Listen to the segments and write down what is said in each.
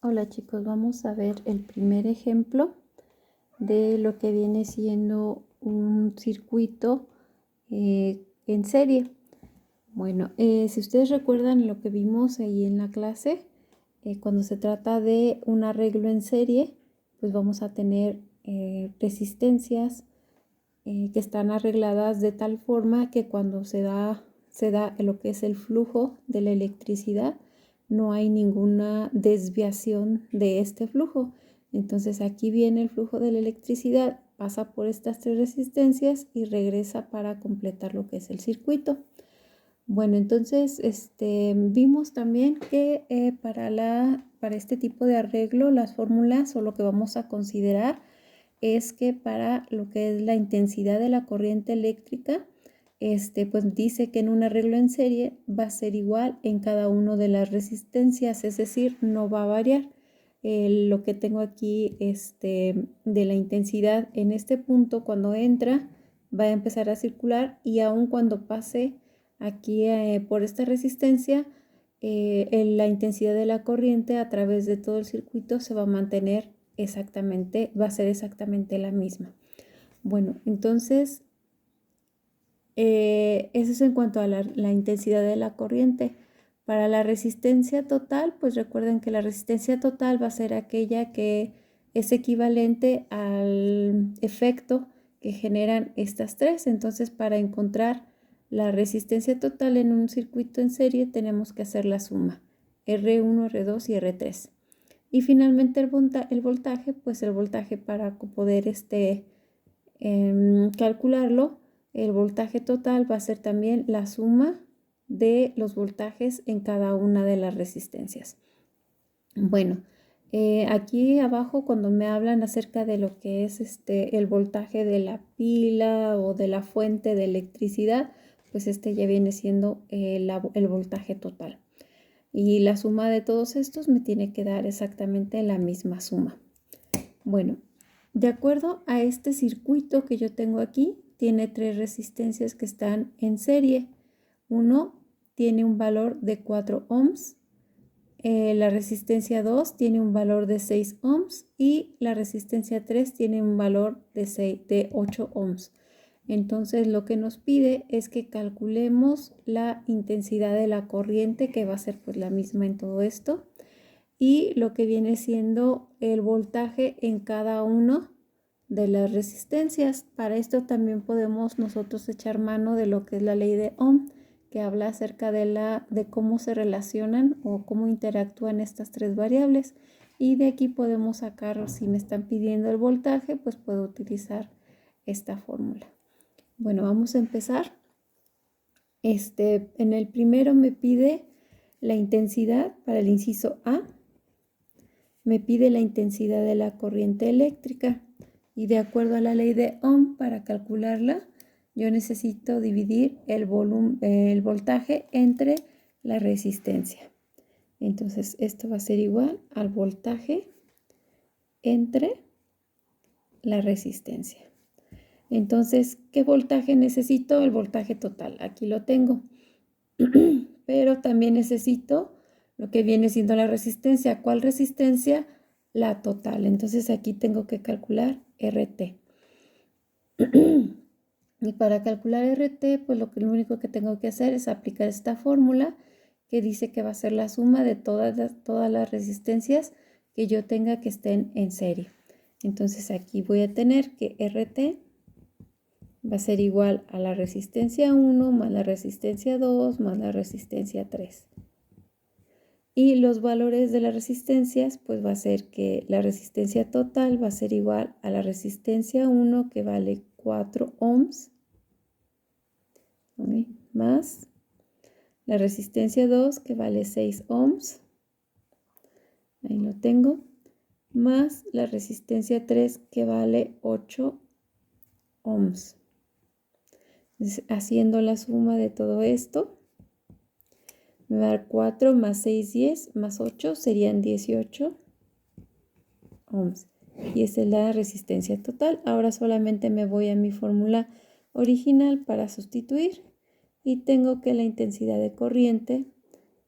Hola chicos, vamos a ver el primer ejemplo de lo que viene siendo un circuito en serie. Bueno, si ustedes recuerdan lo que vimos ahí en la clase, cuando se trata de un arreglo en serie, pues vamos a tener resistencias que están arregladas de tal forma que cuando se da lo que es el flujo de la electricidad, no hay ninguna desviación de este flujo. Entonces aquí viene el flujo de la electricidad, pasa por estas tres resistencias y regresa para completar lo que es el circuito. Bueno, entonces vimos también que para este tipo de arreglo las fórmulas o lo que vamos a considerar es que para lo que es la intensidad de la corriente eléctrica, pues dice que en un arreglo en serie va a ser igual en cada una de las resistencias, es decir, no va a variar. Lo que tengo aquí de la intensidad en este punto, cuando entra, va a empezar a circular y aun cuando pase aquí por esta resistencia, la intensidad de la corriente a través de todo el circuito se va a mantener exactamente, va a ser exactamente la misma. Bueno, entonces, eso es en cuanto a la intensidad de la corriente. Para la resistencia total, pues recuerden que la resistencia total va a ser aquella que es equivalente al efecto que generan estas tres. Entonces, para encontrar la resistencia total en un circuito en serie, tenemos que hacer la suma R1, R2 y R3. Y finalmente el voltaje, pues el voltaje para poder calcularlo, el voltaje total va a ser también la suma de los voltajes en cada una de las resistencias. Bueno, aquí abajo cuando me hablan acerca de lo que es el voltaje de la pila o de la fuente de electricidad, pues ya viene siendo el voltaje total. Y la suma de todos estos me tiene que dar exactamente la misma suma. Bueno, de acuerdo a este circuito que yo tengo aquí, tiene tres resistencias que están en serie. Uno tiene un valor de 4 ohms, la resistencia 2 tiene un valor de 6 ohms y la resistencia 3 tiene un valor de 8 ohms. Entonces lo que nos pide es que calculemos la intensidad de la corriente, que va a ser pues la misma en todo esto, y lo que viene siendo el voltaje en cada uno de las resistencias. Para esto también podemos nosotros echar mano de lo que es la ley de Ohm, que habla acerca de cómo se relacionan o cómo interactúan estas tres variables. Y de aquí podemos sacar, si me están pidiendo el voltaje, pues puedo utilizar esta fórmula. Bueno, vamos a empezar. En el primero me pide la intensidad para el inciso A. Me pide la intensidad de la corriente eléctrica y de acuerdo a la ley de Ohm, para calcularla, yo necesito dividir el voltaje entre la resistencia. Entonces, esto va a ser igual al voltaje entre la resistencia. Entonces, ¿qué voltaje necesito? El voltaje total. Aquí lo tengo. Pero también necesito lo que viene siendo la resistencia. ¿Cuál resistencia? La total. Entonces aquí tengo que calcular RT. Y para calcular RT, pues lo único que tengo que hacer es aplicar esta fórmula que dice que va a ser la suma de todas las resistencias que yo tenga que estén en serie. Entonces aquí voy a tener que RT va a ser igual a la resistencia 1 más la resistencia 2 más la resistencia 3. Y los valores de las resistencias, pues va a ser que la resistencia total va a ser igual a la resistencia 1, que vale 4 ohms, ¿okay? Más la resistencia 2, que vale 6 ohms, ahí lo tengo, más la resistencia 3, que vale 8 ohms. Entonces, haciendo la suma de todo esto, me va a dar 4 más 6, 10, más 8 serían 18 ohms. Y esa es la resistencia total. Ahora solamente me voy a mi fórmula original para sustituir y tengo que la intensidad de corriente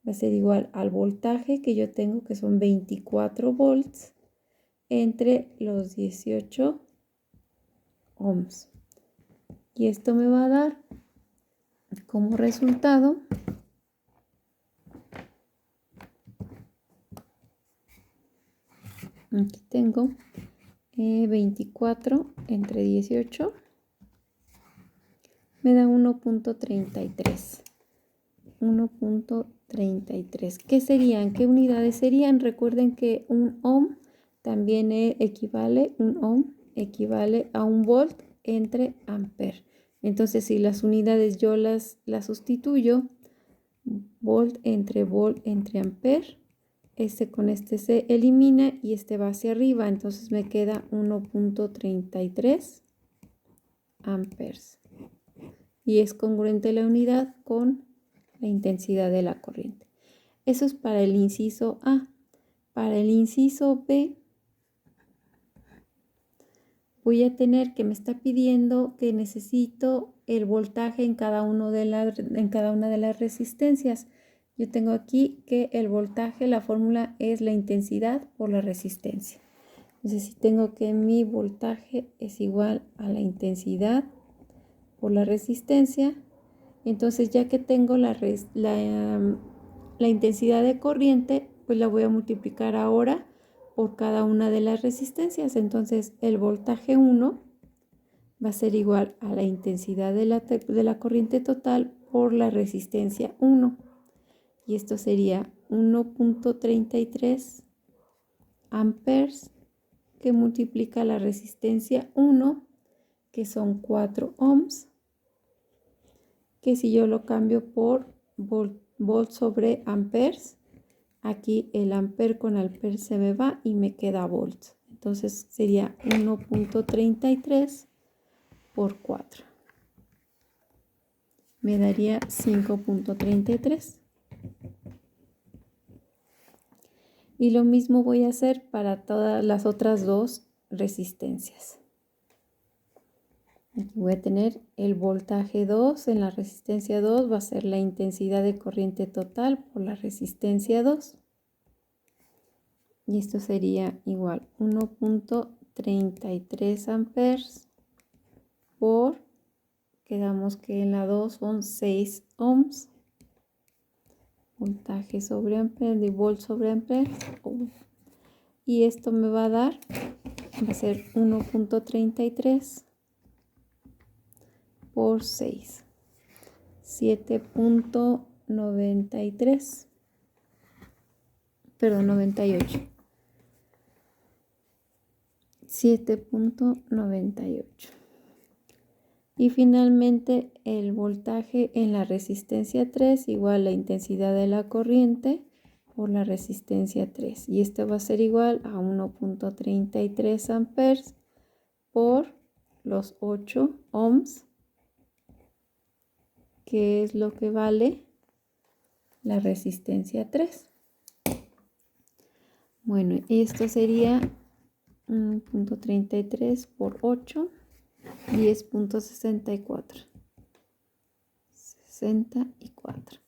va a ser igual al voltaje que yo tengo, que son 24 volts, entre los 18 ohms. Y esto me va a dar como resultado aquí tengo 24 entre 18 me da 1.33. 1.33. ¿Qué serían? ¿Qué unidades serían? Recuerden que un ohm también equivale, un ohm equivale a un volt entre ampere. Entonces, si las unidades yo las sustituyo, volt entre ampere, este con este se elimina y este va hacia arriba, entonces me queda 1.33 amperes. Y es congruente la unidad con la intensidad de la corriente. Eso es para el inciso A. Para el inciso B, voy a tener que me está pidiendo que necesito el voltaje en cada una de las resistencias. Yo tengo aquí que el voltaje, la fórmula es la intensidad por la resistencia. Entonces, si tengo que mi voltaje es igual a la intensidad por la resistencia, entonces ya que tengo la intensidad de corriente, pues la voy a multiplicar ahora por cada una de las resistencias. Entonces el voltaje 1 va a ser igual a la intensidad de la corriente total por la resistencia 1. Y esto sería 1.33 amperes que multiplica la resistencia 1, que son 4 ohms, que si yo lo cambio por volt sobre amperes, aquí el ampere con ampere se me va y me queda volts. Entonces sería 1.33 por 4. Me daría 5.33. Y lo mismo voy a hacer para todas las otras dos resistencias. Aquí voy a tener el voltaje 2 en la resistencia 2, va a ser la intensidad de corriente total por la resistencia 2. Y esto sería igual 1.33 amperes por, quedamos que en la 2 son 6 ohms. Voltaje sobre ampere, de volt sobre ampere. Y esto me va a dar, va a ser 1.33 por 6. 7.93. Perdón, 98. 7.98. Y finalmente el voltaje en la resistencia 3 igual a la intensidad de la corriente por la resistencia 3. Y esto va a ser igual a 1.33 amperes por los 8 ohms, que es lo que vale la resistencia 3. Bueno, esto sería 1.33 por 8, 10.64. 64.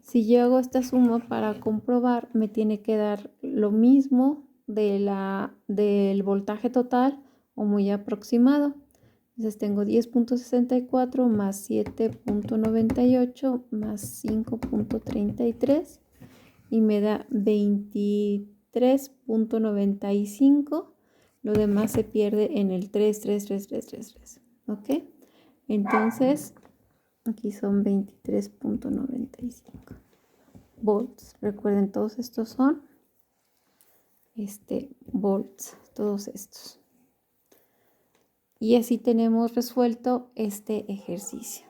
Si yo hago esta suma para comprobar, me tiene que dar lo mismo del voltaje total o muy aproximado. Entonces tengo 10.64 más 7.98 más 5.33 y me da 23.95. Lo demás se pierde en el 3. ¿Ok? Entonces, aquí son 23.95 volts. Recuerden, todos estos son volts, todos estos. Y así tenemos resuelto este ejercicio.